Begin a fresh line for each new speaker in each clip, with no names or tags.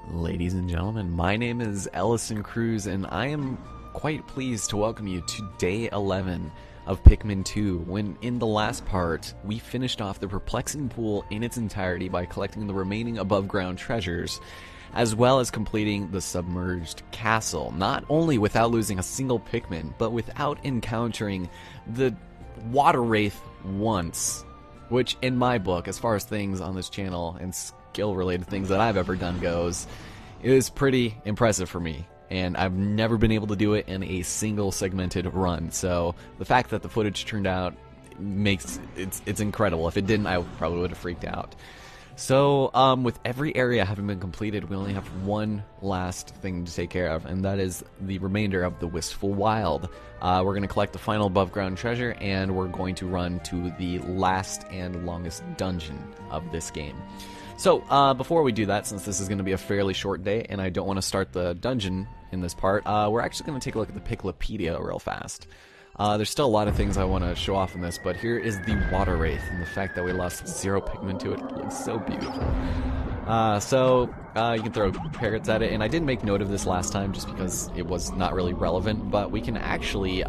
Ladies and gentlemen, my name is Ellison Cruz, and I am quite pleased to welcome you to day 11 of Pikmin 2, when in the last part, we finished off the perplexing pool in its entirety by collecting the remaining above-ground treasures, as well as completing the submerged castle, not only without losing a single Pikmin, but without encountering the water wraith once, which in my book, as far as things on this channel and skill-related things that I've ever done goes, is pretty impressive for me. And I've never been able to do it in a single segmented run. So the fact that the footage turned out makes it's incredible. If it didn't, I probably would have freaked out. So with every area having been completed, we only have one last thing to take care of, and that is the remainder of the Wistful Wild. We're going to collect the final above ground treasure, and we're going to run to the last and longest dungeon of this game. So, before we do that, since this is going to be a fairly short day, and I don't want to start the dungeon in this part, we're actually going to take a look at the piklopedia real fast. There's still a lot of things I want to show off in this, but here is the water wraith, and the fact that we lost 0 Pikmin to it looks so beautiful. You can throw parrots at it, and I didn't make note of this last time just because it was not really relevant, but we can actually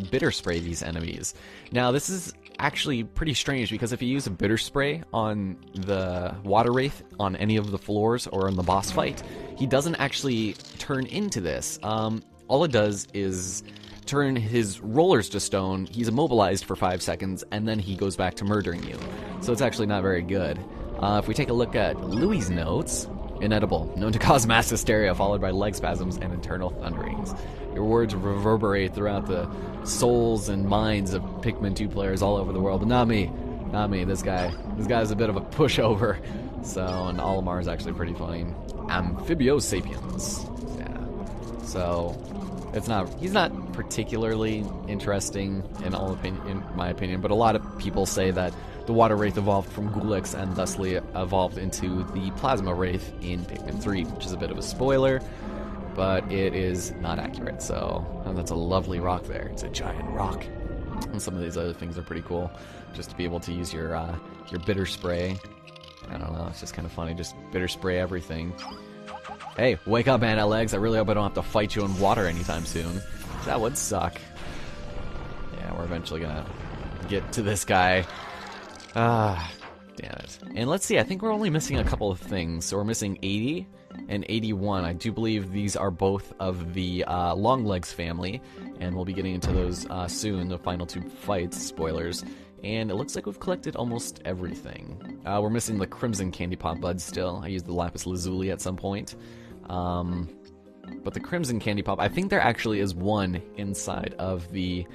bitter spray these enemies. Now, this is actually pretty strange, because if you use a bitter spray on the water wraith on any of the floors or in the boss fight, he doesn't actually turn into this. All it does is turn his rollers to stone, he's immobilized for 5 seconds, and then he goes back to murdering you. So it's actually not very good. If we take a look at Louie's notes, inedible, known to cause mass hysteria followed by leg spasms and internal thunderings. Your words reverberate throughout the souls and minds of Pikmin 2 players all over the world. But not me. Not me. This guy's a bit of a pushover. So, and Olimar is actually pretty funny. Amphibios sapiens. Yeah. So, he's not particularly interesting in my opinion, but a lot of people say that the water wraith evolved from Gulix and thusly evolved into the plasma wraith in Pikmin 3, which is a bit of a spoiler, but it is not accurate. So, and that's a lovely rock there. It's a giant rock. And some of these other things are pretty cool, just to be able to use your bitter spray. I don't know, it's just kind of funny, just bitter spray everything. Hey, wake up, Anna Legs. I really hope I don't have to fight you in water anytime soon. That would suck. Yeah, we're eventually gonna get to this guy. Damn it. And let's see, I think we're only missing a couple of things. So we're missing 80 and 81. I do believe these are both of the Longlegs family, and we'll be getting into those soon, the final 2 fights, spoilers. And it looks like we've collected almost everything. We're missing the Crimson Candy Pop Buds still. I used the Lapis Lazuli at some point. But the Crimson Candy Pop, I think there actually is one inside of the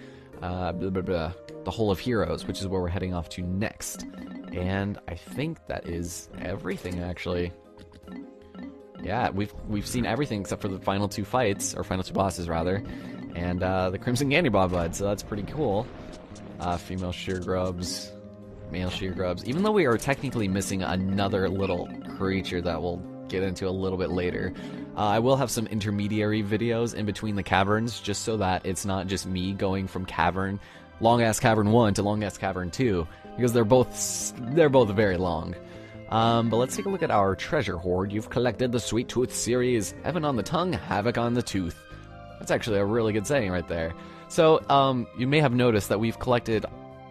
Hole of Heroes, which is where we're heading off to next. And I think that is everything, actually. Yeah, we've seen everything except for the final 2 fights, or final 2 bosses, rather. And the Crimson Candy Pop Bud, so that's pretty cool. Female sheer grubs, male sheer grubs. Even though we are technically missing another little creature that we'll get into a little bit later, I will have some intermediary videos in between the caverns, just so that it's not just me going from long-ass cavern 1 to long-ass cavern 2, because they're both very long. But let's take a look at our treasure hoard. You've collected the Sweet Tooth series, Heaven on the tongue, Havoc on the tooth. That's actually a really good saying right there. So, you may have noticed that we've collected,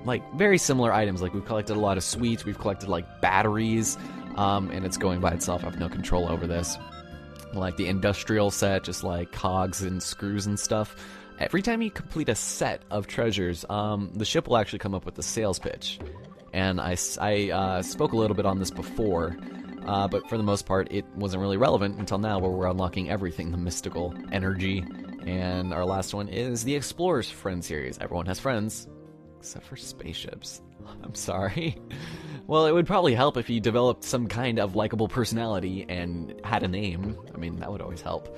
like, very similar items. Like, we've collected a lot of sweets, we've collected, like, batteries, and it's going by itself. I have no control over this. Like, the industrial set, just, like, cogs and screws and stuff. Every time you complete a set of treasures, the ship will actually come up with a sales pitch. And I spoke a little bit on this before, but for the most part, it wasn't really relevant until now, where we're unlocking everything, the mystical energy. And our last one is the Explorer's Friend series. Everyone has friends, except for spaceships. I'm sorry. Well, it would probably help if you developed some kind of likable personality and had a name. I mean, that would always help.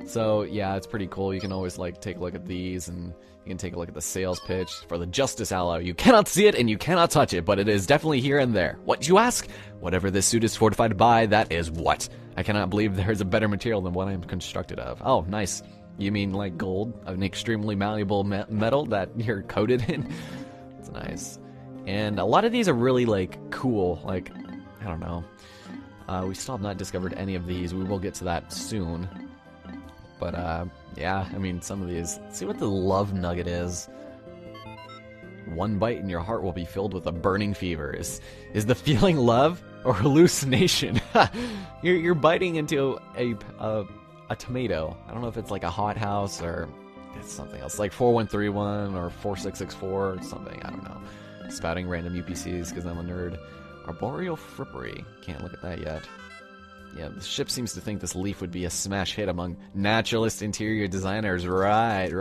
So, yeah, it's pretty cool. You can always, like, take a look at these, and you can take a look at the sales pitch for the Justice Alloy. You cannot see it, and you cannot touch it, but it is definitely here and there. What, you ask? Whatever this suit is fortified by, that is what. I cannot believe there is a better material than what I am constructed of. Oh, nice. You mean like gold? An extremely malleable metal that you're coated in? It's nice. And a lot of these are really, like, cool. Like, I don't know. We still have not discovered any of these. We will get to that soon. But, yeah, I mean, some of these... Let's see what the love nugget is. One bite and your heart will be filled with a burning fever. Is the feeling love or hallucination? You're biting into a tomato. I don't know if it's like a hothouse or it's something else. Like 4131 or 4664 or something. I don't know. Spouting random UPCs because I'm a nerd. Arboreal frippery. Can't look at that yet. Yeah, the ship seems to think this leaf would be a smash hit among naturalist interior designers. Right.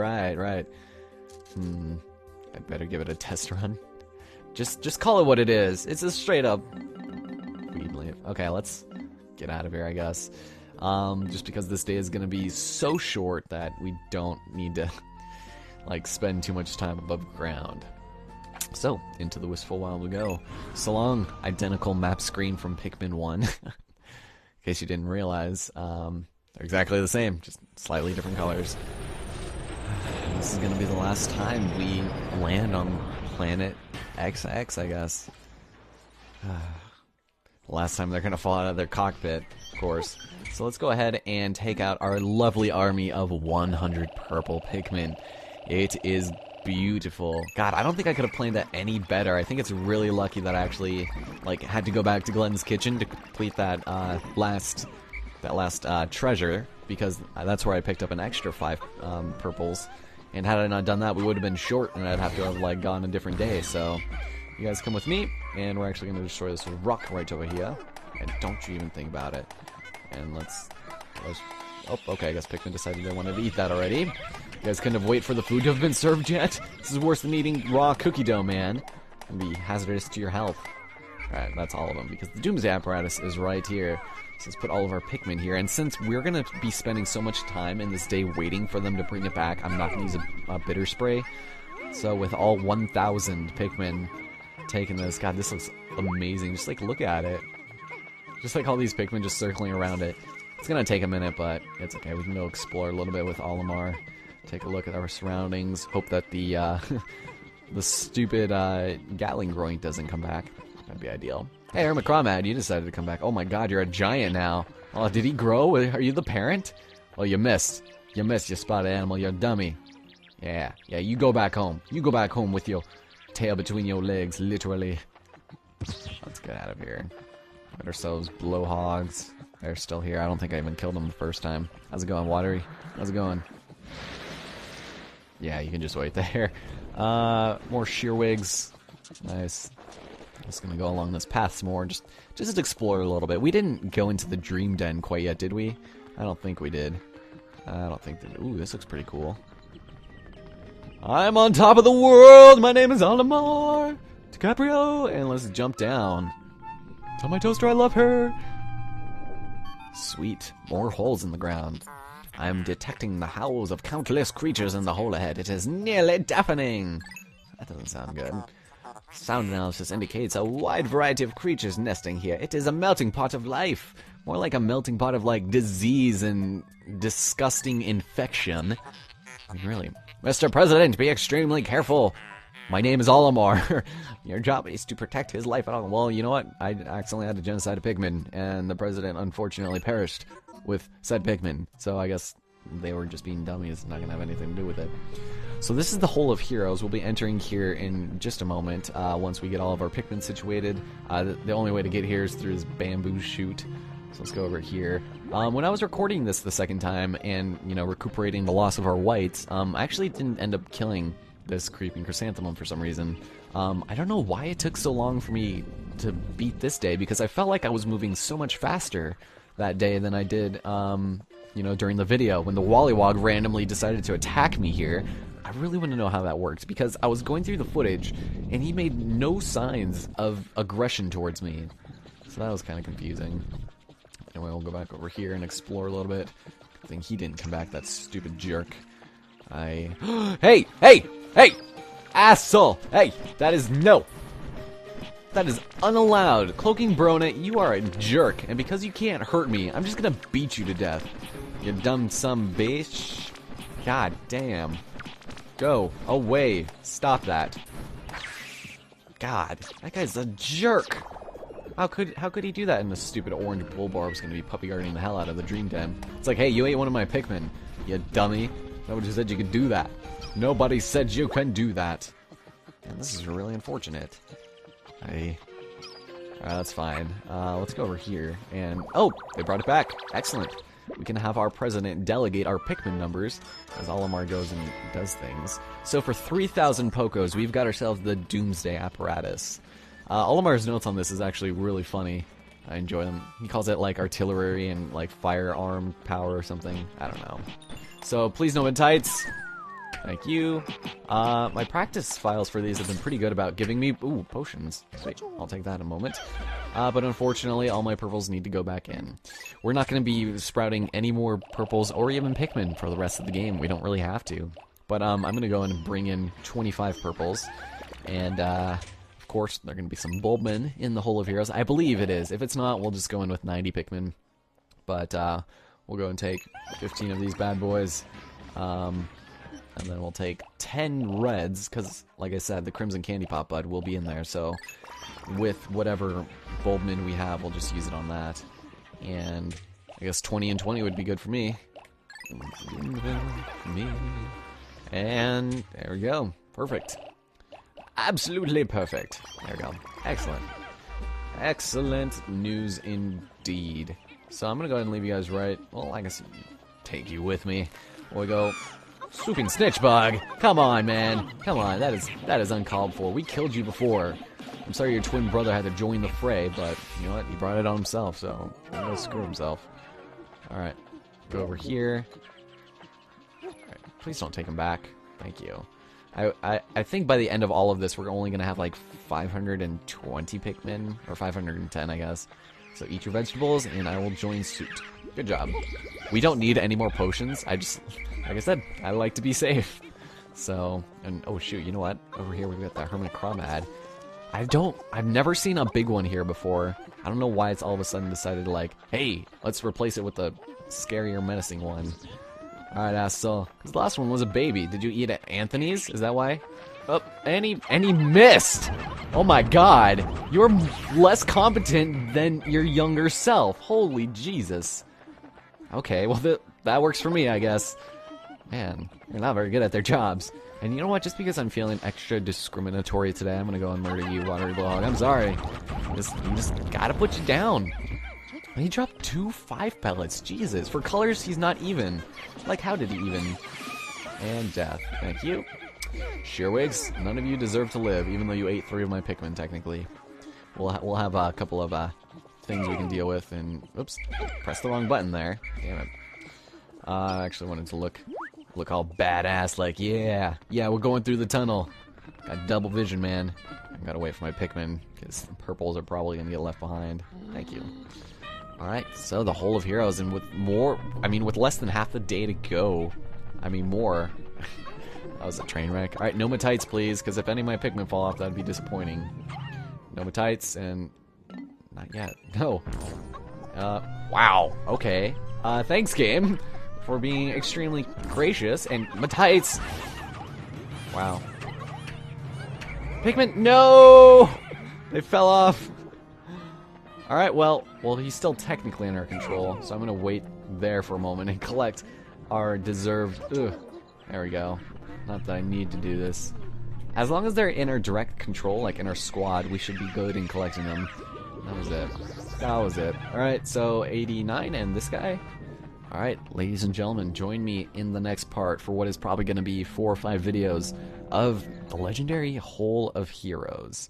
I better give it a test run. Just call it what it is. It's a straight up weed leaf. Okay, let's get out of here, I guess. Just because this day is gonna be so short that we don't need to like spend too much time above ground. So, into the Wistful Wild we go. So long, identical map screen from Pikmin 1. In case you didn't realize, they're exactly the same, just slightly different colors. This is gonna be the last time we land on planet XX, I guess. The last time they're gonna fall out of their cockpit, of course. So let's go ahead and take out our lovely army of 100 purple Pikmin. It is beautiful. God, I don't think I could have planned that any better. I think it's really lucky that I actually like had to go back to Glenn's kitchen to complete that last treasure, because that's where I picked up an extra 5 purples. And had I not done that, we would have been short, and I'd have to have like gone a different day. So you guys come with me, and we're actually going to destroy this rock right over here. And don't you even think about it. And let's oh, okay, I guess Pikmin decided they wanted to eat that already. You guys couldn't have waited for the food to have been served yet? This is worse than eating raw cookie dough, man. It'd be hazardous to your health. Alright, that's all of them, because the Doomsday apparatus is right here. So let's put all of our Pikmin here, and since we're going to be spending so much time in this day waiting for them to bring it back, I'm not going to use a bitter spray. So with all 1,000 Pikmin taking this, God, this looks amazing. Just like, look at it. Just like all these Pikmin just circling around it. It's going to take a minute, but it's okay. We can go explore a little bit with Olimar. Take a look at our surroundings. Hope that the the stupid Gatling groin doesn't come back. That'd be ideal. Hey, Hermicromad, you decided to come back. Oh my god, you're a giant now. Oh, did he grow? Are you the parent? Well, you missed. You missed, you spotted animal. You're a dummy. Yeah, you go back home. You go back home with your tail between your legs, literally. Let's get out of here. Get ourselves blowhogs. They're still here. I don't think I even killed them the first time. How's it going, Watery? How's it going? Yeah, you can just wait there. More shearwigs. Nice. Just gonna go along this path some more, just explore a little bit. We didn't go into the Dream Den quite yet, did we? I don't think we did. I don't think that. Ooh, this looks pretty cool. I'm on top of the world. My name is Olimar DiCaprio, and let's jump down. Tell my toaster I love her. Sweet, more holes in the ground. I'm detecting the howls of countless creatures in the hole ahead. It is nearly deafening. That doesn't sound good. Sound analysis indicates a wide variety of creatures nesting here. It is a melting pot of life. More like a melting pot of, like, disease and disgusting infection. I mean, really. Mr. President, be extremely careful. My name is Olimar. Your job is to protect his life at all. Well, you know what? I accidentally had to genocide a Pikmin, and the president unfortunately perished with said Pikmin. So I guess they were just being dummies, not going to have anything to do with it. So this is the Hole of Heroes. We'll be entering here in just a moment, once we get all of our Pikmin situated. The only way to get here is through this bamboo chute. So let's go over here. When I was recording this the second time and, you know, recuperating the loss of our whites, I actually didn't end up killing this creeping chrysanthemum for some reason. I don't know why it took so long for me to beat this day, because I felt like I was moving so much faster that day than I did, you know, during the video when the Wollywog randomly decided to attack me here. I really want to know how that worked, because I was going through the footage and he made no signs of aggression towards me. So that was kind of confusing. Anyway, we'll go back over here and explore a little bit. I think he didn't come back, that stupid jerk. Hey! Asshole! Hey! That is unallowed. Cloaking Brona, you are a jerk, and because you can't hurt me, I'm just gonna beat you to death. You dumb some bitch. God damn. Go away. Stop that. God, that guy's a jerk. How could he do that? And the stupid orange bullbar was going to be puppy guarding the hell out of the dream den. It's like, hey, you ate one of my Pikmin, you dummy. Nobody said you could do that. Nobody said you can do that. And this is really unfortunate. Alright, that's fine. Let's go over here and... Oh! They brought it back! Excellent! We can have our president delegate our Pikmin numbers as Olimar goes and does things. So for 3,000 Pokos, we've got ourselves the Doomsday Apparatus. Olimar's notes on this is actually really funny. I enjoy them. He calls it like artillery and like firearm power or something. I don't know. So please no tights. Thank you. My practice files for these have been pretty good about giving me potions. Sweet. I'll take that in a moment. But unfortunately, all my purples need to go back in. We're not going to be sprouting any more purples or even Pikmin for the rest of the game. We don't really have to. But I'm going to go in and bring in 25 purples. And of course, there are going to be some Bulbmen in the Hole of Heroes. I believe it is. If it's not, we'll just go in with 90 Pikmin. But we'll go and take 15 of these bad boys. And then we'll take 10 reds, because, like I said, the Crimson Candy Pop Bud will be in there, so with whatever Bulbmin we have, we'll just use it on that. And I guess 20 and 20 would be good for me. And there we go. Perfect. Absolutely perfect. There we go. Excellent. Excellent news indeed. So I'm going to go ahead and leave you guys right. Well, I guess take you with me. We go... Swooping Snitch Bug! Come on, man! Come on, that is uncalled for. We killed you before. I'm sorry your twin brother had to join the fray, but you know what? He brought it on himself, so he'll go screw himself. Alright, go over here. Alright, please don't take him back. Thank you. I think by the end of all of this, we're only going to have like 520 Pikmin, or 510, I guess. So eat your vegetables, and I will join suit. Good job. We don't need any more potions. Like I said, I like to be safe. So, and oh shoot, you know what? Over here we've got the Hermit Crawmad. I've never seen a big one here before. I don't know why it's all of a sudden decided to like, hey, let's replace it with a scarier, menacing one. Alright, so, because the last one was a baby. Did you eat at Anthony's? Is that why? Oh, and he missed! Oh my god! You're less competent than your younger self. Holy Jesus. Okay, well that works for me, I guess. Man, you're not very good at their jobs. And you know what? Just because I'm feeling extra discriminatory today, I'm gonna go and murder you, Watery Blog. I'm sorry. You just gotta put you down. And he dropped 2 5 pellets. Jesus. For colors, he's not even. Like, how did he even? And death. Thank you. Shearwigs, none of you deserve to live, even though you ate 3 of my Pikmin, technically. We'll have a couple of things we can deal with, and oops, press the wrong button there. Damn it. I actually wanted to look all badass, like yeah, we're going through the tunnel. Got double vision, man. I gotta wait for my Pikmin because the purples are probably gonna get left behind. Thank you. All right, so the Hole of Heroes, and with with less than half the day to go, more. That was a train wreck. Alright, Nomatites, please, because if any of my Pikmin fall off, that'd be disappointing. Nomatites, and... not yet. No. Wow. Okay. Thanks, game, for being extremely gracious, and Matites! Wow. Pikmin, no! They fell off! Alright, well, he's still technically under control, so I'm gonna wait there for a moment and collect our deserved... Ugh. There we go. Not that I need to do this. As long as they're in our direct control, like in our squad, we should be good in collecting them. That was it. That was it. Alright, so 89 and this guy. Alright, ladies and gentlemen, join me in the next part for what is probably going to be 4 or 5 videos of the legendary Hole of Heroes.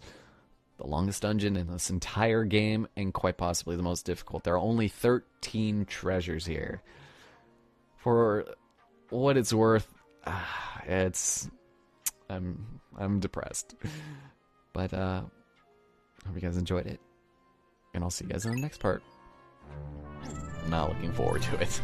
The longest dungeon in this entire game, and quite possibly the most difficult. There are only 13 treasures here. For what it's worth, I'm depressed. But hope you guys enjoyed it. And I'll see you guys in the next part. Not looking forward to it.